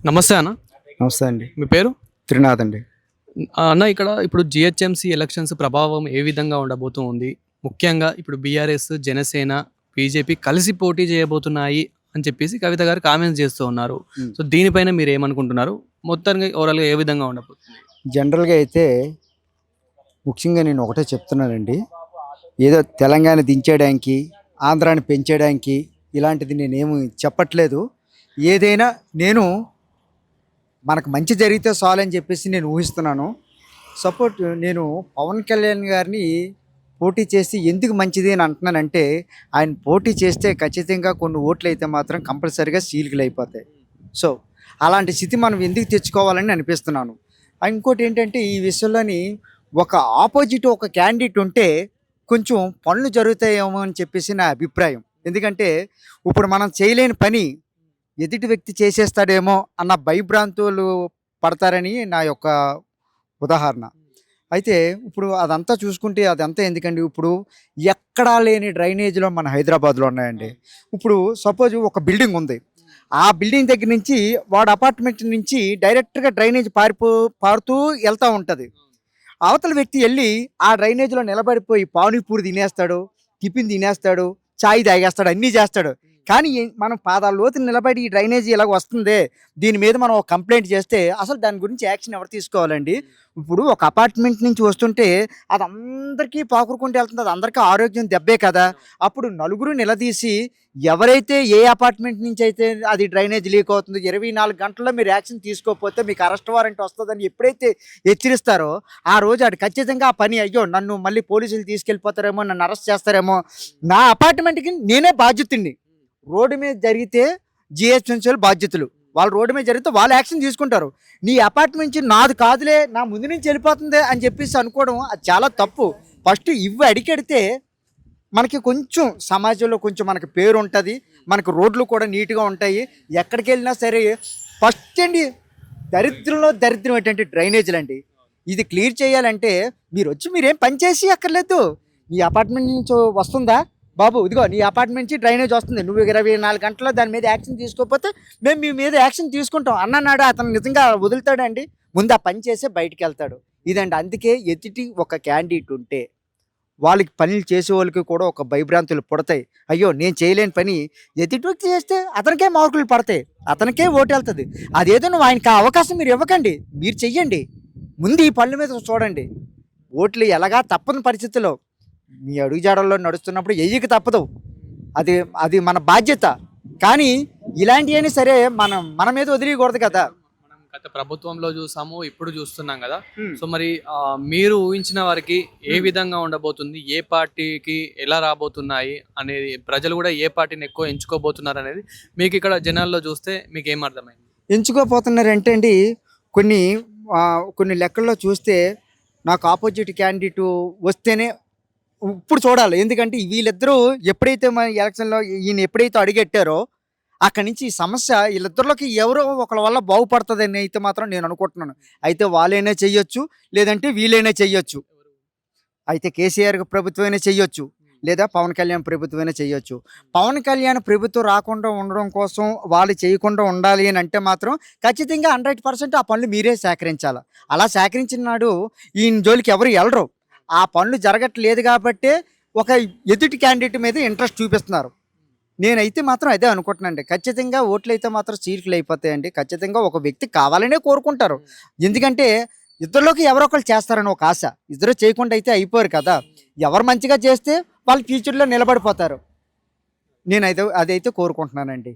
నమస్తే అన్న. నమస్తే అండి. మీ పేరు? త్రినాథ్ అండి. అన్న, ఇక్కడ ఇప్పుడు జిహెచ్ఎంసీ ఎలక్షన్స్ ప్రభావం ఏ విధంగా ఉండబోతూ ఉంది? ముఖ్యంగా ఇప్పుడు బీఆర్ఎస్, జనసేన, బీజేపీ కలిసి పోటీ చేయబోతున్నాయి అని చెప్పేసి కవిత గారు కామెంట్స్ చేస్తూ ఉన్నారు. సో దీనిపైన మీరు ఏమనుకుంటున్నారు? మొత్తంగా ఓవరాల్గా ఏ విధంగా ఉండబోతుంది? జనరల్గా అయితే ముఖ్యంగా నేను ఒకటే చెప్తున్నానండి. ఏదో తెలంగాణ దించేయడానికి, ఆంధ్రాని పెంచేయడానికి ఇలాంటిది నేనేమి చెప్పట్లేదు. ఏదైనా నేను మనకు మంచి జరిగితే చాలు అని చెప్పేసి నేను ఊహిస్తున్నాను. నేను పవన్ కళ్యాణ్ గారిని పోటీ చేసి ఎందుకు మంచిది అని అంటున్నానంటే, ఆయన పోటీ చేస్తే ఖచ్చితంగా కొన్ని ఓట్లు అయితే మాత్రం కంపల్సరీగా సీలికలు అయిపోతాయి. సో అలాంటి స్థితి మనం ఎందుకు తెచ్చుకోవాలని అనిపిస్తున్నాను. ఇంకోటి ఏంటంటే, ఈ విషయంలోని ఒక ఆపోజిట్ ఒక క్యాండిడేట్ ఉంటే కొంచెం పనులు జరుగుతాయేమో అని చెప్పేసి నా అభిప్రాయం. ఎందుకంటే ఇప్పుడు మనం చేయలేని పని ఎదుటి వ్యక్తి చేసేస్తాడేమో అన్న భయభ్రాంతులు పడతారని నా యొక్క ఉదాహరణ. అయితే ఇప్పుడు అదంతా చూసుకుంటే అదంతా ఎందుకండి, ఇప్పుడు ఎక్కడా లేని డ్రైనేజీలో మన హైదరాబాద్లో ఉన్నాయండి. ఇప్పుడు సపోజ్ ఒక బిల్డింగ్ ఉంది, ఆ బిల్డింగ్ దగ్గర నుంచి వాడు అపార్ట్మెంట్ నుంచి డైరెక్ట్గా డ్రైనేజ్ పారుతూ వెళ్తూ ఉంటుంది. అవతల వ్యక్తి వెళ్ళి ఆ డ్రైనేజ్లో నిలబడిపోయి పానీపూరి తినేస్తాడు, టిఫిన్ తినేస్తాడు, చాయ్ తాగేస్తాడు, అన్నీ చేస్తాడు. కానీ మనం పాదాల లోతు నిలబడి ఈ డ్రైనేజీ ఇలాగ వస్తుంది, దీని మీద మనం ఒక కంప్లైంట్ చేస్తే అసలు దాని గురించి యాక్షన్ ఎవరు తీసుకోవాలండి? ఇప్పుడు ఒక అపార్ట్మెంట్ నుంచి వస్తుంటే అది అందరికీ పాకురుకుంటూ వెళ్తుంది, అది అందరికీ ఆరోగ్యం దెబ్బే కదా. అప్పుడు నలుగురు నిలదీసి ఎవరైతే ఏ అపార్ట్మెంట్ నుంచి అయితే అది డ్రైనేజ్ లీక్ అవుతుందో 24 గంటల్లో మీరు యాక్షన్ తీసుకోకపోతే మీకు అరెస్ట్ వారెంట్ వస్తుందని ఎప్పుడైతే హెచ్చరిస్తారో ఆ రోజు అది ఖచ్చితంగా ఆ పని, అయ్యో నన్ను మళ్ళీ పోలీసులు తీసుకెళ్ళిపోతారేమో, నన్ను అరెస్ట్ చేస్తారేమో, నా అపార్ట్మెంట్కి నేనే బాధ్యతని. రోడ్డు మీద జరిగితే జిహెచ్ఎంసీ బాధ్యతలు, వాళ్ళు రోడ్డు మీద జరిగితే వాళ్ళు యాక్షన్ తీసుకుంటారు. నీ అపార్ట్మెంట్ నుంచి నాది కాదులే, నా ముందు నుంచి వెళ్ళిపోతుంది అని చెప్పేసి అనుకోవడం అది చాలా తప్పు. ఫస్ట్ ఇవి అడిగడితే మనకి కొంచెం సమాజంలో కొంచెం మనకి పేరు ఉంటుంది, మనకు రోడ్లు కూడా నీట్గా ఉంటాయి. ఎక్కడికి వెళ్ళినా సరే ఫస్ట్ అండి దరిద్రంలో దరిద్రం ఏంటంటే డ్రైనేజీలు అండి. ఇది క్లియర్ చేయాలంటే మీరేం పని చేసి అక్కర్లేదు. నీ అపార్ట్మెంట్ నుంచి వస్తుందా బాబు, ఇదిగో నీ అపార్ట్మెంట్ నుంచి డ్రైనేజ్ వస్తుంది, నువ్వు 24 గంటల్లో దాని మీద యాక్షన్ తీసుకోకపోతే మేము మీ మీద యాక్షన్ తీసుకుంటాం అన్నాడు. అతను నిజంగా వదులుతాడండి? ముందు ఆ పని చేసే బయటికి వెళ్తాడు. ఇదండి, అందుకే ఎదుటి ఒక క్యాండిడేట్ ఉంటే వాళ్ళకి పనులు చేసే వాళ్ళకి కూడా ఒక భయభ్రాంతులు పుడతాయి. అయ్యో నేను చేయలేని పని ఎదుటి వ్యక్తి చేస్తే అతనికే మార్కులు పడతాయి, అతనికే ఓటు వెళ్తుంది. అదేదో నువ్వు ఆయనకి ఆ అవకాశం మీరు ఇవ్వకండి, మీరు చెయ్యండి. ముందు ఈ పనుల మీద చూడండి. ఓట్లు ఎలాగా తప్పని పరిస్థితుల్లో మీ అడుగుజాడల్లో నడుస్తున్నప్పుడు ఎయ్యక తప్పదు, అది అది మన బాధ్యత. కానీ ఇలాంటివన్నీ సరే మన మీద వదిలేయకూడదు కదా. మనం గత ప్రభుత్వంలో చూసాము, ఇప్పుడు చూస్తున్నాం కదా. సో మరి మీరు ఊహించిన వారికి ఏ విధంగా ఉండబోతుంది, ఏ పార్టీకి ఎలా రాబోతున్నాయి అనేది, ప్రజలు కూడా ఏ పార్టీని ఎక్కువ ఎంచుకోబోతున్నారు అనేది మీకు ఇక్కడ జనాల్లో చూస్తే మీకు ఏం అర్థమైంది? ఎంచుకోపోతున్నారంటే అండి, కొన్ని లెక్కల్లో చూస్తే నాకు ఆపోజిట్ క్యాండిడేట్ వస్తేనే ఇప్పుడు చూడాలి. ఎందుకంటే వీళ్ళిద్దరూ ఎప్పుడైతే మన ఎలక్షన్లో ఈయన ఎప్పుడైతే అడుగెట్టారో అక్కడి నుంచి ఈ సమస్య వీళ్ళిద్దరిలోకి ఎవరో ఒకళ్ళ వల్ల బాగుపడుతుందని అయితే మాత్రం నేను అనుకుంటున్నాను. అయితే వాళ్ళైనా చెయ్యొచ్చు, లేదంటే వీళ్ళైనా చెయ్యొచ్చు. అయితే కేసీఆర్ ప్రభుత్వమైనా చెయ్యొచ్చు, లేదా పవన్ కళ్యాణ్ ప్రభుత్వమైనా చెయ్యొచ్చు. పవన్ కళ్యాణ్ ప్రభుత్వం రాకుండా ఉండడం కోసం వాళ్ళు చేయకుండా ఉండాలి అని అంటే మాత్రం ఖచ్చితంగా 100% ఆ పనులు మీరే సేకరించాలి. అలా సేకరించిన నాడు ఈయన జోలికి ఎవరు వెళ్ళరు. ఆ పనులు జరగట్లేదు కాబట్టే ఒక ఎదుటి క్యాండిడేట్ మీద ఇంట్రెస్ట్ చూపిస్తున్నారు. నేనైతే మాత్రం అదే అనుకుంటున్నానండి. ఖచ్చితంగా ఓట్లు అయితే మాత్రం చీలికలు అయిపోతాయండి. ఖచ్చితంగా ఒక వ్యక్తి కావాలనే కోరుకుంటారు. ఎందుకంటే ఇద్దరిలోకి ఎవరో ఒకరు చేస్తారని ఒక ఆశ. ఇద్దరు చేయకుండా అయితే అయిపోరు కదా. ఎవరు మంచిగా చేస్తే వాళ్ళు ఫ్యూచర్లో నిలబడిపోతారు. నేనైతే అదైతే కోరుకుంటున్నానండి.